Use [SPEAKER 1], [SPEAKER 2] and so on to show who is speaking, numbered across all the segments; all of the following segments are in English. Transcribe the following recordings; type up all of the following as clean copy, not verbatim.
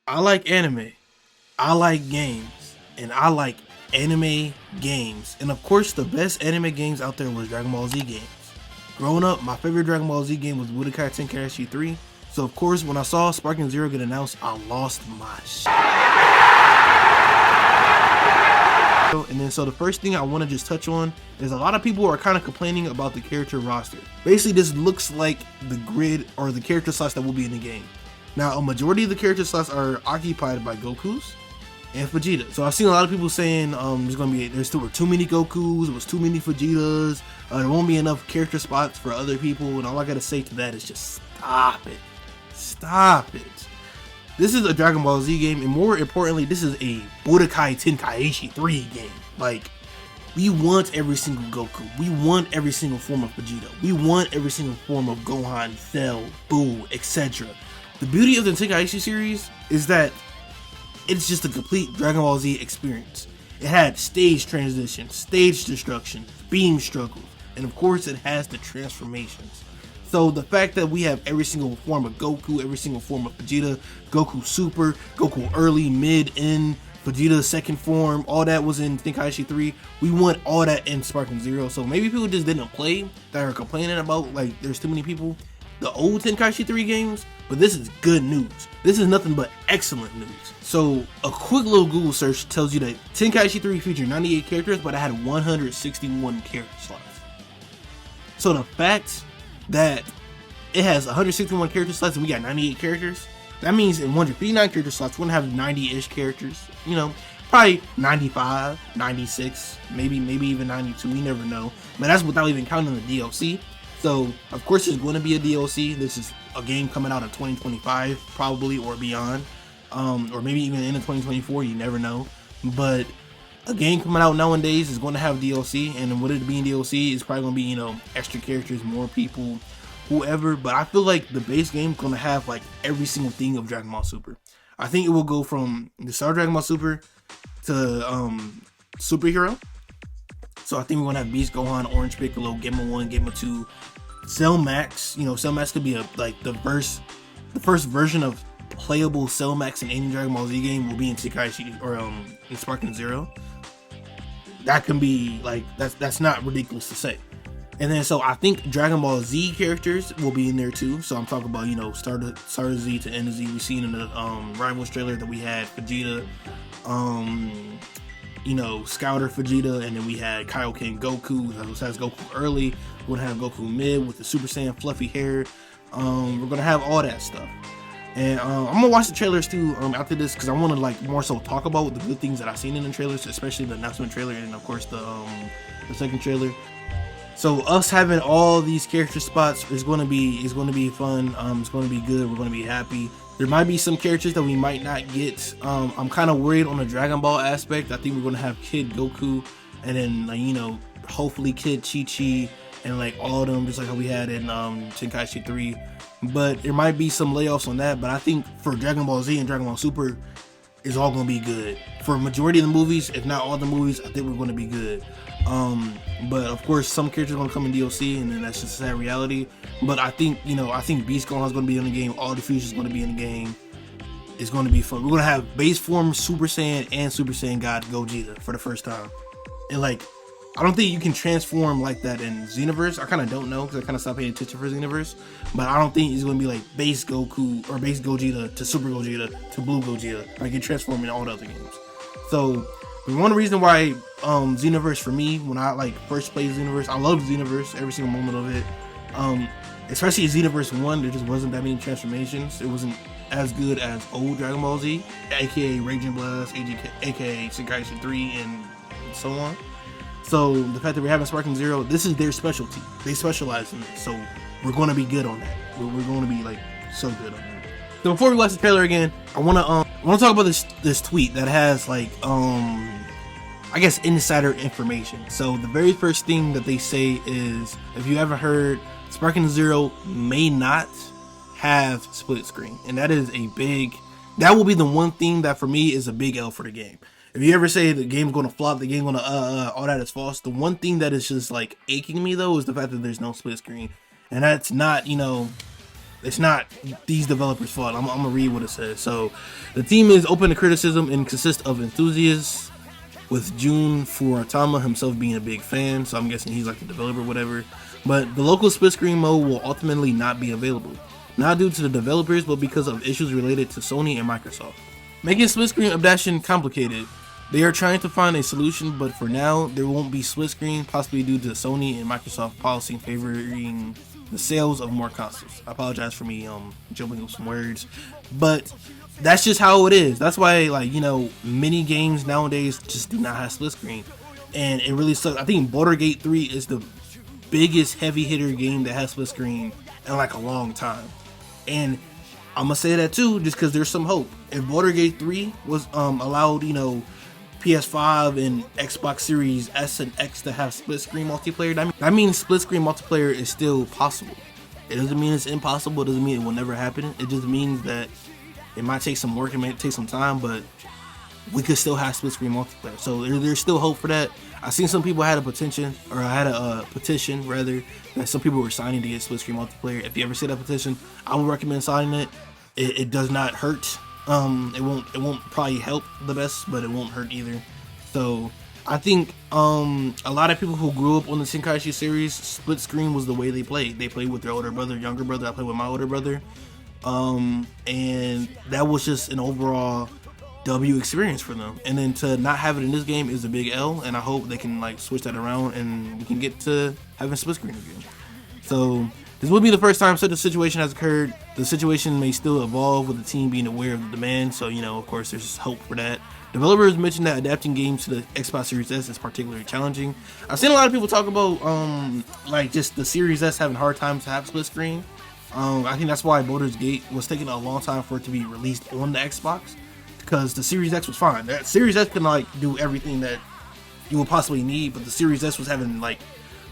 [SPEAKER 1] I like anime, I like games, and I like anime games. And of course, the best anime games out there was Dragon Ball Z games. Growing up, my favorite Dragon Ball Z game was Budokai Tenkaichi 3. So of course, when I saw Sparking Zero get announced, I lost my shit. And then so the first thing I want to just touch on is a lot of people are kind of complaining about the character roster. Basically, this looks like the grid or the character slots that will be in the game. Now, a majority of the character slots are occupied by Gokus and Vegeta. So I've seen a lot of people saying there's still too many Gokus, there was too many Vegetas, there won't be enough character spots for other people, and all I gotta say to that is just stop it. Stop it. This is a Dragon Ball Z game, and more importantly, this is a Budokai Tenkaichi 3 game. Like, we want every single Goku. We want every single form of Vegeta. We want every single form of Gohan, Cell, Buu, etc. The beauty of the Tenkaichi series is that it's just a complete Dragon Ball Z experience. It had stage transitions, stage destruction, beam struggles, and of course it has the transformations. So the fact that we have every single form of Goku, every single form of Vegeta, Goku Super, Goku early, mid, end, Vegeta's second form, all that was in Tenkaichi 3. We want all that in Sparking Zero. So maybe people just didn't play that are complaining about like there's too many people. The old Tenkaichi 3 games, but this is good news. This is nothing but excellent news. So a quick little Google search tells you that Tenkaichi 3 featured 98 characters, but it had 161 character slots. So the fact that it has 161 character slots and we got 98 characters, that means in 159 character slots, we're gonna have 90-ish characters. You know, probably 95, 96, maybe even 92. We never know. But that's without even counting the DLC. So of course there's going to be a DLC. This is a game coming out in 2025 probably or beyond, or maybe even in 2024. You never know. But a game coming out nowadays is going to have DLC, and with it being DLC, it's probably going to be, you know, extra characters, more people, whoever. But I feel like the base game is going to have like every single thing of Dragon Ball Super. I think it will go from the start of Dragon Ball Super to Superhero. So I think we're going to have Beast, Gohan, Orange Piccolo, Gamma 1, Gamma 2, Cell Max. You know, Cell Max could be the first version of playable Cell Max in any Dragon Ball Z game will be in Tenkaichi or in Sparking Zero. That can be like that's not ridiculous to say. And then so I think Dragon Ball Z characters will be in there too. So I'm talking about, you know, start of Z to end of Z. We've seen in the Rivals trailer that we had Vegeta, you know, Scouter Vegeta, and then we had Kaioken Goku, which has Goku early. We're gonna have Goku mid with the Super Saiyan fluffy hair. We're gonna have all that stuff. And I'm gonna watch the trailers too after this, because I want to like more so talk about the good things that I've seen in the trailers, especially the announcement trailer and of course the second trailer. So us having all these character spots is going to be fun. It's going to be good. We're going to be happy. There might be some characters that we might not get. I'm kind of worried on the Dragon Ball aspect. I think we're going to have Kid Goku, and then like, you know, hopefully Kid Chi-Chi and like all of them, just like how we had in Tenkaichi 3. But there might be some layoffs on that. But I think for Dragon Ball Z and Dragon Ball Super, it's all going to be good. For a majority of the movies, if not all the movies, I think we're going to be good. But of course, some characters are going to come in DLC, and then that's just a sad reality. But I think, you know, I think Beast Gohan is going to be in the game. All the Fusion is going to be in the game. It's going to be fun. We're going to have base form Super Saiyan and Super Saiyan God Gogeta for the first time. And like, I don't think you can transform like that in Xenoverse. I kind of don't know, because I kind of stopped paying attention for Xenoverse. But I don't think it's going to be like base Goku or base Gogeta to Super Gogeta to Blue Gogeta. Like, you transform in all the other games. So one reason why Xenoverse for me, when I like first played Xenoverse, I loved Xenoverse every single moment of it. Especially in Xenoverse 1, there just wasn't that many transformations. It wasn't as good as old Dragon Ball Z, aka Raging Blast, aka Tenkaichi 3, and so on. So the fact that we're having Sparking Zero, this is their specialty. They specialize in it, so we're going to be good on that. We're going to be like so good on that. So before we watch the trailer again, I want to talk about this tweet that has like I guess insider information. So the very first thing that they say is, if you ever heard, Sparking Zero may not have split screen, and that will be the one thing that for me is a big L for the game. If you ever say the game's gonna flop, the game's gonna all that is false, the one thing that is just like aching me though is the fact that there's no split screen. And that's not, you know, it's not these developers' fault. I'm gonna read what it says. So, the team is open to criticism and consists of enthusiasts, with Jun Furatama himself being a big fan. So I'm guessing he's like the developer, whatever. But the local split screen mode will ultimately not be available, not due to the developers, but because of issues related to Sony and Microsoft, making split screen adaptation complicated. They are trying to find a solution, but for now, there won't be split screen, possibly due to Sony and Microsoft policy favoring the sales of more consoles. I apologize for me jumping up some words, but that's just how it is. That's why, like, you know, many games nowadays just do not have split screen, and it really sucks. I think Baldur's Gate 3 is the biggest heavy hitter game that has split screen in like a long time, and I'm gonna say that too, just because there's some hope. If Baldur's Gate 3 was allowed, you know, PS5 and Xbox Series S and X to have split screen multiplayer, that means split screen multiplayer is still possible. It doesn't mean it's impossible. It doesn't mean it will never happen. It just means that it might take some work, it might take some time, but we could still have split screen multiplayer. So there's still hope for that. I seen some people had a petition rather, that some people were signing to get split screen multiplayer. If you ever see that petition, I would recommend signing it. It does not hurt. It won't probably help the best, but it won't hurt either. So I think a lot of people who grew up on the Tenkaichi series, split screen was the way they played. They played with their older brother, younger brother. I played with my older brother, and that was just an overall W experience for them. And then to not have it in this game is a big L, and I hope they can like switch that around and we can get to having split screen again. So this will be the first time such a situation has occurred. The situation may still evolve with the team being aware of the demand, so, you know, of course there's hope for that. Developers mentioned that adapting games to the Xbox Series S is particularly challenging. I've seen a lot of people talk about like just the Series S having hard times to have split screen. I think that's why Baldur's Gate was taking a long time for it to be released on the Xbox, because the Series X was fine. That Series S can like do everything that you would possibly need, but the Series S was having like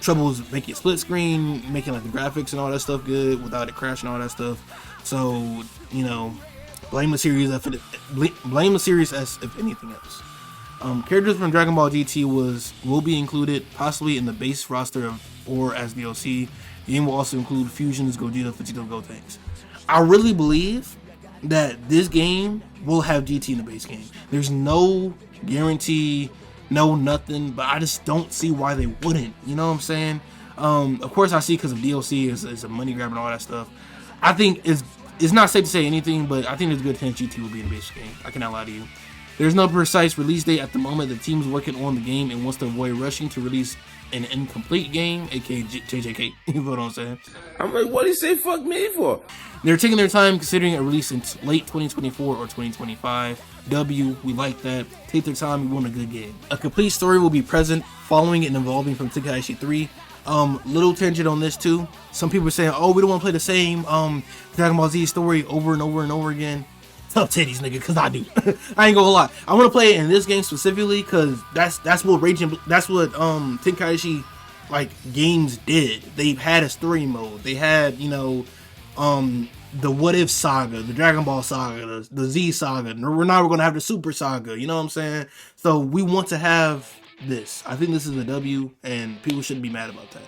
[SPEAKER 1] troubles making it split screen, making like the graphics and all that stuff good without it crashing, all that stuff. So, you know, blame the Series S if anything else. Characters from Dragon Ball GT will be included possibly in the base roster or as DLC. The game will also include Fusions, Gogeta, Vegeta, Gotenks. I really believe that this game will have GT in the base game. There's no guarantee, no nothing, but I just don't see why they wouldn't. You know what I'm saying? Of course I see because of DLC is a money grab and all that stuff. I think it's not safe to say anything, but I think there's a good chance GT will be in the base game. I cannot lie to you. There's no precise release date at the moment. The team's working on the game and wants to avoid rushing to release an incomplete game, aka JJK. You know what I'm saying?
[SPEAKER 2] I'm like, what do you say fuck me for?
[SPEAKER 1] They're taking their time, considering a release in late 2024 or 2025. W, we like that. Take their time, we want a good game. A complete story will be present, following and evolving from Tenkaichi 3. Little tangent on this too. Some people are saying, oh, we don't want to play the same Dragon Ball Z story over and over and over again. Tough titties, nigga, because I do. I ain't gonna lie. I want to play it in this game specifically because that's what Tenkaichi like games did. They've had a story mode. They had, you know, the What If saga, the Dragon Ball saga, the Z saga. We're gonna have the Super saga. You know what I'm saying? So we want to have this. I think this is a W, and people shouldn't be mad about that.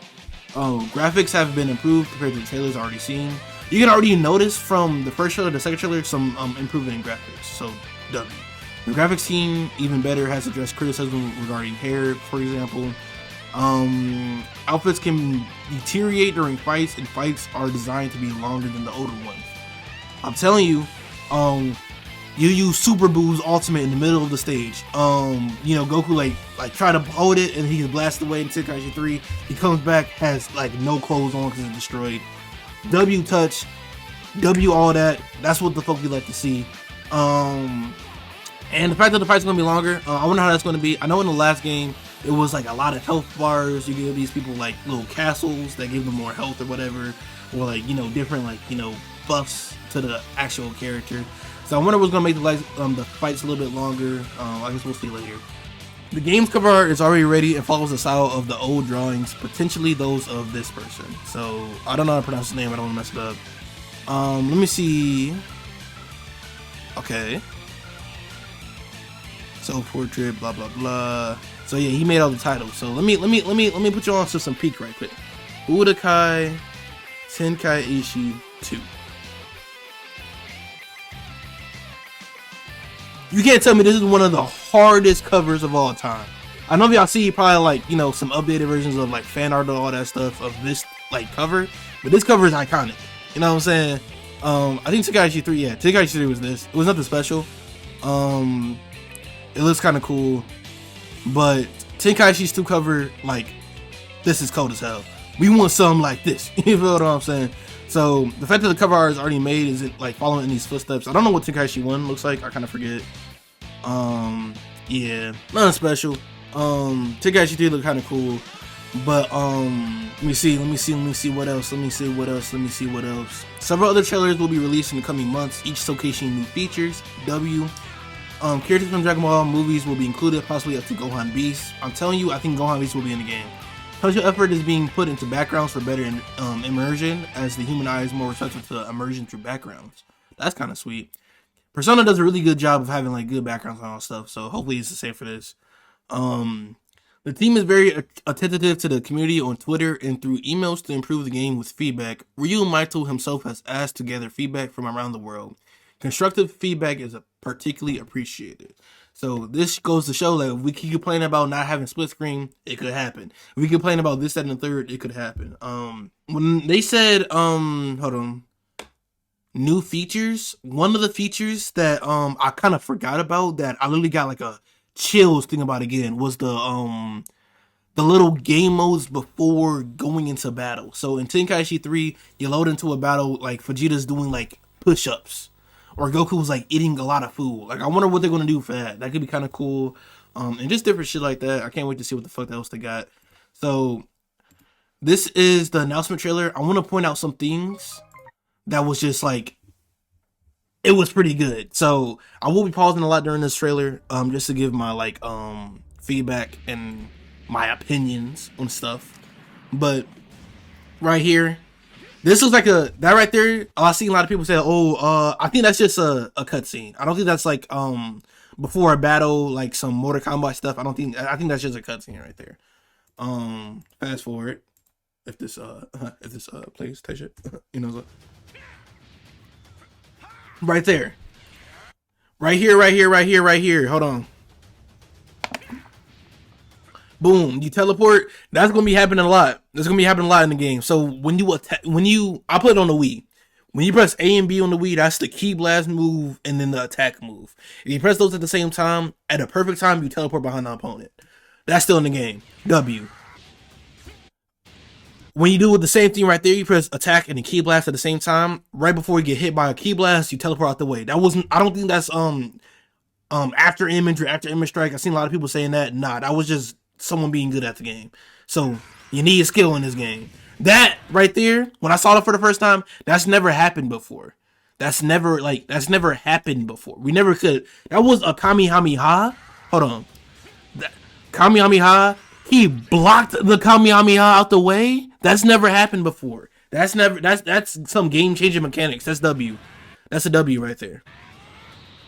[SPEAKER 1] Graphics have been improved compared to the trailers already seen. You can already notice from the first trailer to the second trailer some improvement in graphics. So W. The graphics team, even better, has addressed criticism regarding hair, for example. Outfits can deteriorate during fights, and fights are designed to be longer than the older ones. I'm telling you, you use Super Boo's ultimate in the middle of the stage. You know, Goku like try to hold it and he gets blasted away in Tenkaichi 3. He comes back, has like no clothes on because it's destroyed. W touch, W all that. That's what the fuck we like to see. And the fact that the fight's gonna be longer, I wonder how that's gonna be. I know in the last game it was like a lot of health bars. You give these people like little castles that give them more health or whatever, or like, you know, different like, you know, buffs to the actual character. So I wonder what's gonna make the fights a little bit longer. I guess we'll see later. The game's cover art is already ready and follows the style of the old drawings, potentially those of this person. So I don't know how to pronounce his name. I don't want to mess it up. Let me see. Okay. Self-portrait, blah blah blah. So yeah, he made all the titles. So let me put you on to some peek right quick. Budokai Tenkaichi 2. You can't tell me this is one of the hardest covers of all time. I know y'all see probably like, you know, some updated versions of like fan art and all that stuff of this like cover, but this cover is iconic. You know what I'm saying? I think Tenkaichi 3, yeah, Tenkaichi 3 was this. It was nothing special. It looks kind of cool, but Tenkaichi's 2 cover, like, this is cold as hell. We want something like this. You feel what I'm saying? So the fact that the cover art is already made is it like following in these footsteps. I don't know what Tenkaichi 1 looks like. I kind of forget. Yeah, nothing special. Tenkaichi 3 look kind of cool, but let me see what else. Several other trailers will be released in the coming months, each showcasing new features. Characters from Dragon Ball movies will be included, possibly up to Gohan Beast. I'm telling you, I think Gohan Beast will be in the game. Special effort is being put into backgrounds for better immersion, as the human eye is more receptive to immersion through backgrounds. That's kind of sweet. Persona does a really good job of having like good backgrounds and all stuff, so hopefully it's the same for this. The team is very attentive to the community on Twitter and through emails to improve the game with feedback. Ryu Maito himself has asked to gather feedback from around the world. Constructive feedback is particularly appreciated. So this goes to show that if we keep complaining about not having split screen, it could happen. If we complain about this, that, and the third, it could happen. When they said, hold on, new features, one of the features that I kind of forgot about that I literally got like a chills thing about again was the little game modes before going into battle. So in Tenkaichi 3, you load into a battle like Vegeta's doing like push-ups, or Goku was like eating a lot of food. Like, I wonder what they're gonna do for that. That could be kind of cool, and just different shit like that. I can't wait to see what the fuck else they got. So this is the announcement trailer. I want to point out some things that was just like, it was pretty good. So I will be pausing a lot during this trailer, just to give my like feedback and my opinions on stuff. But right here, this looks like that right there. I've seen a lot of people say, I think that's just a cutscene. I don't think that's like before a battle, like some Mortal Kombat stuff. I think that's just a cutscene right there. Fast forward, if this plays, take it, you know, right there, right here. Hold on. Boom, you teleport. That's gonna be happening a lot. That's gonna be happening a lot in the game. So when you attack, I put it on the Wii. When you press A and B on the Wii, that's the key blast move and then the attack move. If you press those at the same time, at a perfect time, you teleport behind the opponent. That's still in the game. W. When you do the same thing right there, you press attack and the key blast at the same time. Right before you get hit by a key blast, you teleport out the way. That wasn't. I don't think that's after image or after image strike. I've seen a lot of people saying that. Nah, that was just someone being good at the game. So you need skill in this game. That right there, when I saw it for the first time, that's never happened before. That's never happened before. We never could. That was a Kamehameha. Hold on. Kamehameha. He blocked the Kamehameha out the way. That's never happened before. That's some game changing mechanics. That's W. That's a W right there.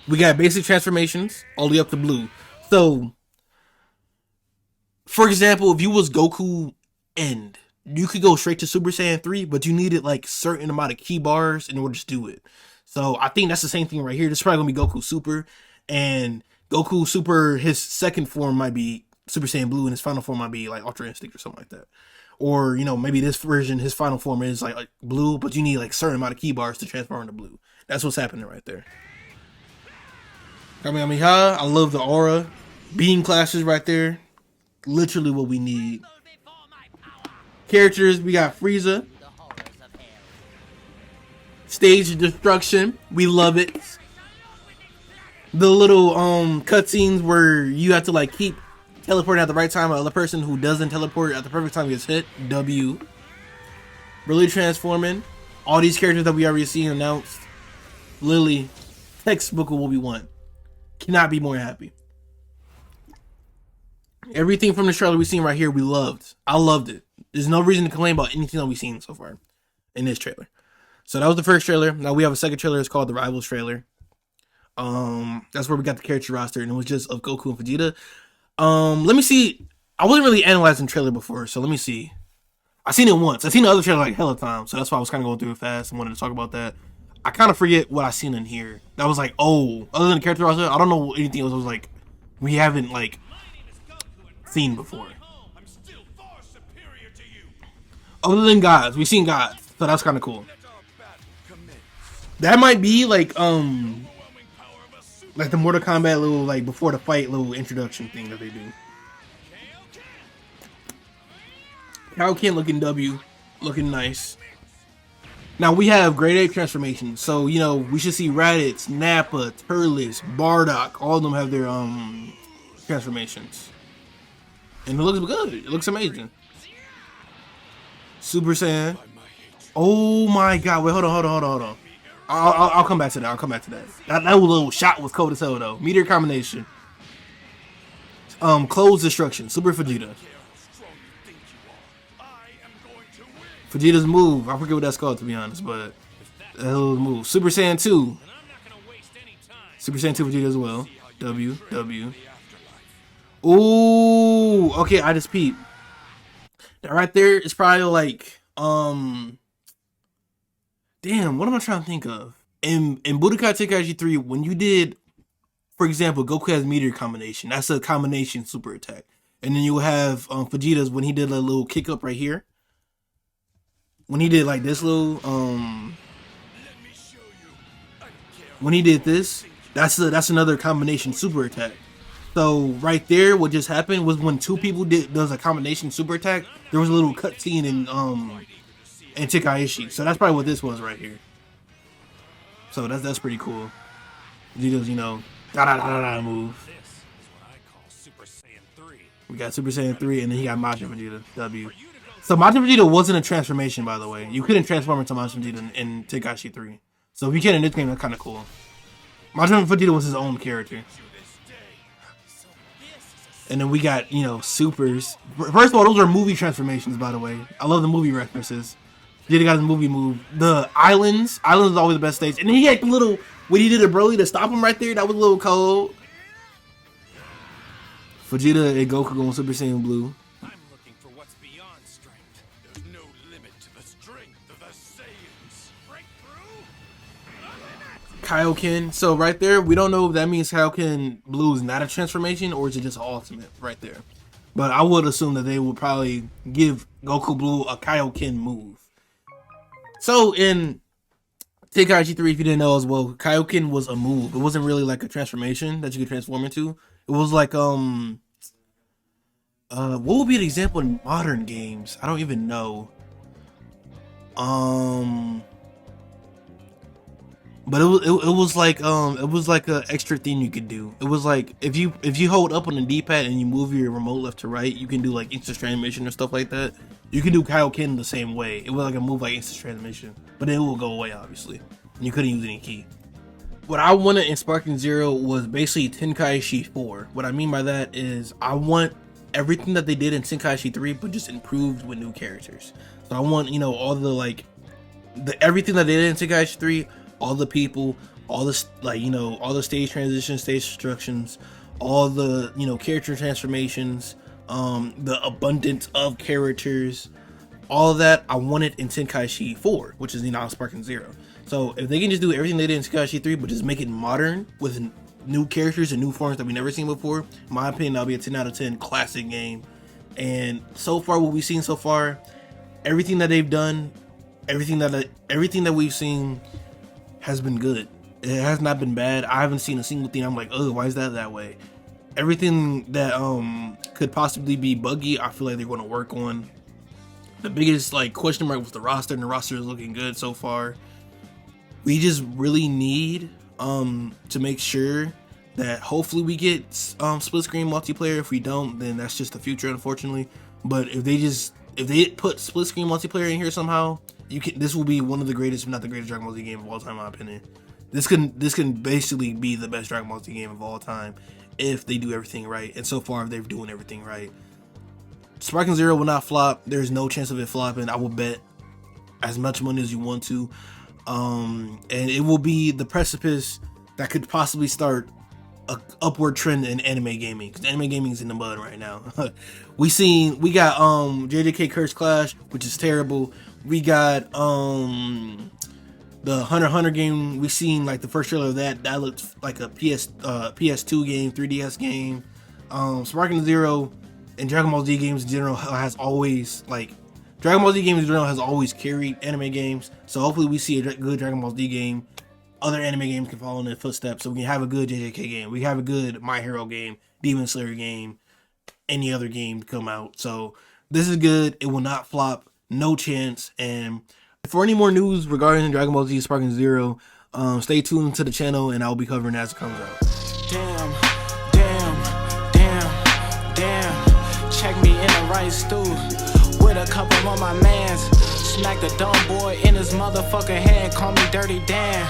[SPEAKER 1] We got basic transformations all the way up to blue. So, for example, if you was Goku End, you could go straight to Super Saiyan 3, but you needed like certain amount of key bars in order to do it. So I think that's the same thing right here. This is probably gonna be Goku Super, and Goku Super, his second form might be Super Saiyan Blue, and his final form might be like Ultra Instinct or something like that. Or, you know, maybe this version, his final form is like blue, but you need like certain amount of key bars to transform into blue. That's what's happening right there. Kamehameha, I love the aura. Beam classes right there. Literally what we need. Characters, we got Frieza. Stage destruction, we love it. The little cutscenes where you have to like keep teleporting at the right time, while the other person who doesn't teleport at the perfect time gets hit. W. Really transforming. All these characters that we already seen announced. Lily, textbook of what we want. Cannot be more happy. Everything from the trailer we've seen right here, we loved. I loved it. There's no reason to complain about anything that we've seen so far in this trailer. So that was the first trailer. Now we have a second trailer. It's called the Rivals trailer. That's where we got the character roster, and it was just of Goku and Vegeta. Let me see. I wasn't really analyzing the trailer before, so let me see. I seen it once. I seen the other trailer like hella times, so that's why I was kind of going through it fast and wanted to talk about that. I kind of forget what I seen in here. That was like, oh, other than the character roster, I don't know anything else. I was like, we haven't like seen before. Other than gods, we've seen gods, so that's kind of cool. That might be like the Mortal Kombat little like before the fight little introduction thing that they do. Kaioken looking W, looking nice. Now we have grade 8 transformations, so you know we should see Raditz, Nappa, Turles, Bardock. All of them have their transformations, and it looks good. It looks amazing. Super Saiyan. Oh my God! Wait, hold on. I'll come back to that. That little shot was cold as hell though. Meteor combination. Clothes destruction. Super Vegeta. Vegeta's move. I forget what that's called to be honest, but that little move. Super Saiyan 2. Super Saiyan 2 Vegeta as well. W. Ooh, okay, I just peeped. That right there is probably like damn, what am I trying to think of? In Budokai Tenkaichi 3, when you did, for example, Goku has Meteor combination. That's a combination super attack. And then you'll have Vegeta's when he did a little kick up right here. When he did like this little when he did this, that's another combination super attack. So right there, what just happened was when two people does a combination super attack, there was a little cutscene in Tenkaichi. So that's probably what this was right here. So that's pretty cool. Vegeta's, you know, move. We got Super Saiyan 3, and then he got Majin Vegeta W. So Majin Vegeta wasn't a transformation, by the way. You couldn't transform into Majin Vegeta in Tenkaichi 3. So if you can in this game, that's kind of cool. Majin Vegeta was his own character. And then we got, you know, supers. First of all, those are movie transformations, by the way. I love the movie references. Vegeta got his movie move. The islands. Islands is always the best stage. And then he had the little, when he did a Broly to stop him right there, that was a little cold. Vegeta and Goku going Super Saiyan Blue. I'm looking for what's beyond strength. There's no limit to the strength of the Saiyans. Breakthrough. Kaioken. So right there, we don't know if that means Kaioken Blue is not a transformation or is it just an ultimate right there. But I would assume that they will probably give Goku Blue a Kaioken move. So in Tenkaichi 3, if you didn't know as well, Kaioken was a move. It wasn't really like a transformation that you could transform into. It was like what would be an example in modern games? I don't even know. But it was like a extra thing you could do. It was like if you hold up on the D-pad and you move your remote left to right, you can do like instant transmission or stuff like that. You can do Kaioken the same way. It was like a move like instant transmission, but it will go away obviously, and you couldn't use any key. What I wanted in Sparking Zero was basically Tenkaichi 4. What I mean by that is I want everything that they did in Tenkaichi 3, but just improved with new characters. So I want, you know, all the like everything that they did in Tenkaichi 3, all the people, all the like, you know, all the stage transitions, stage instructions, all the, you know, character transformations, the abundance of characters, all of that I wanted in Tenkaichi 4, which is, you know, Sparking Zero. So if they can just do everything they did in Tenkaichi 3, but just make it modern with new characters and new forms that we've never seen before, in my opinion, that'll be a 10 out of 10 classic game. And so far, what we've seen so far, everything that they've done, everything that we've seen has been good. It has not been bad. I haven't seen a single thing I'm like, oh, why is that way? Everything that could possibly be buggy, I feel like they're going to work on. The biggest like question mark was the roster, and the roster is looking good so far. We just really need to make sure that hopefully we get split screen multiplayer. If we don't, then that's just the future, unfortunately. But if they put split screen multiplayer in here somehow, this will be one of the greatest, if not the greatest, Dragon Ball Z game of all time, in my opinion. This can basically be the best Dragon Ball Z game of all time if they do everything right. And so far, they're doing everything right. Sparking Zero will not flop. There's no chance of it flopping. I will bet as much money as you want to. And it will be the precipice that could possibly start a upward trend in anime gaming, because anime gaming is in the mud right now. we got JJK Curse Clash, which is terrible. We got The Hunter x Hunter game, we seen like the first trailer of that. That looked like a PS2 game, 3DS game. Sparking Zero and Dragon Ball Z games in general has always Dragon Ball Z games in general has always carried anime games. So hopefully we see a good Dragon Ball Z game. Other anime games can follow in their footsteps. So we can have a good JJK game. We have a good My Hero game, Demon Slayer game, any other game to come out. So this is good. It will not flop. No chance. And for any more news regarding Dragon Ball Z Sparking Zero, stay tuned to the channel and I'll be covering as it comes out.
[SPEAKER 3] Damn. Check me in the right stool with a couple of my mans. Smack the dumb boy in his motherfucking head. Call me Dirty Dan.